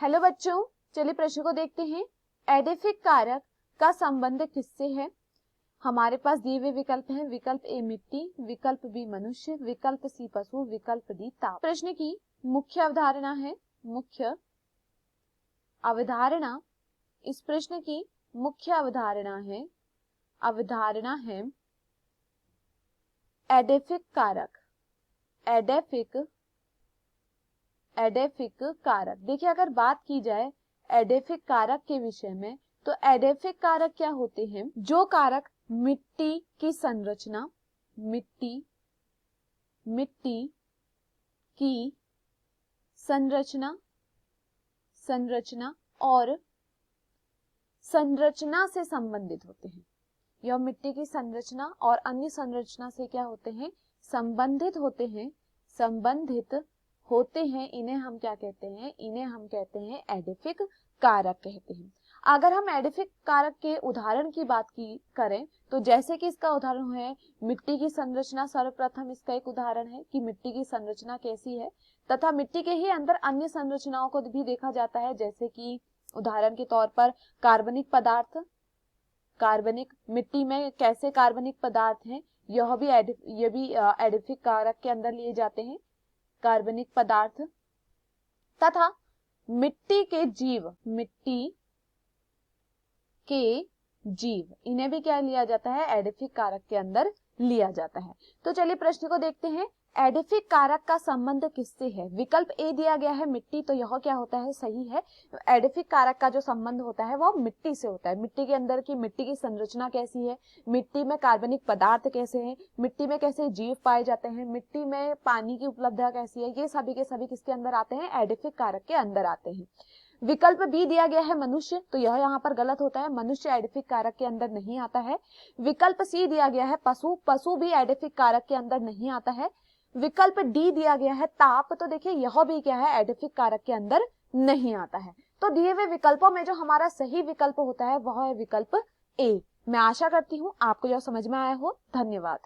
Hello बच्चों, चलिए प्रश्न को देखते हैं। एडेफिक कारक का संबंध किससे है? हमारे पास दिए हुए विकल्प हैं। विकल्प ए मिट्टी, विकल्प बी मनुष्य, विकल्प सी पशु, विकल्प डी ताप। प्रश्न की मुख्य अवधारणा है, मुख्य अवधारणा, इस प्रश्न की मुख्य अवधारणा है एडेफिक कारक। एडेफिक कारक, देखिए अगर बात की जाए एडेफिक कारक के विषय में, तो एडेफिक कारक क्या होते हैं? जो कारक मिट्टी की संरचना, मिट्टी की संरचना और संरचना से संबंधित होते हैं। यह मिट्टी की संरचना और अन्य संरचना से क्या होते हैं? संबंधित होते हैं। इन्हें हम क्या कहते हैं? इन्हें हम कहते हैं एडेफिक कारक कहते हैं। अगर हम एडेफिक कारक के उदाहरण की बात करें, तो जैसे कि इसका उदाहरण है मिट्टी की संरचना। सर्वप्रथम इसका एक उदाहरण है कि मिट्टी की संरचना कैसी है, तथा मिट्टी के ही अंदर अन्य संरचनाओं को भी देखा जाता है, जैसे कि उदाहरण के तौर पर कार्बनिक पदार्थ। मिट्टी में कैसे कार्बनिक पदार्थ हैं, यह भी एडेफिक कारक के अंदर लिए जाते हैं, कार्बनिक पदार्थ। तथा मिट्टी के जीव, इन्हें भी क्या लिया जाता है? एडेफिक कारक के अंदर लिया जाता है। तो चलिए प्रश्न को देखते हैं। एडेफिक कारक का संबंध किससे है? विकल्प ए दिया गया है मिट्टी, तो यह क्या होता है? सही है। एडेफिक कारक का जो संबंध होता है वह मिट्टी से होता है। मिट्टी के अंदर की मिट्टी की संरचना कैसी है, मिट्टी में कार्बनिक पदार्थ कैसे हैं, मिट्टी में कैसे जीव पाए जाते हैं, मिट्टी में पानी की उपलब्धता कैसी है, ये सभी के सभी किसके अंदर आते हैं? एडेफिक कारक के अंदर आते हैं। विकल्प बी दिया गया है मनुष्य, तो यह यहाँ पर गलत होता है। मनुष्य एडेफिक कारक के अंदर नहीं आता है। विकल्प सी दिया गया है पशु, पशु भी एडेफिक कारक के अंदर नहीं आता है। विकल्प डी दिया गया है ताप, तो देखिए यह भी क्या है? एडेफिक कारक के अंदर नहीं आता है। तो दिए हुए विकल्पों में जो हमारा सही विकल्प होता है वह है विकल्प ए। मैं आशा करती हूँ आपको यह समझ में आया हो। धन्यवाद।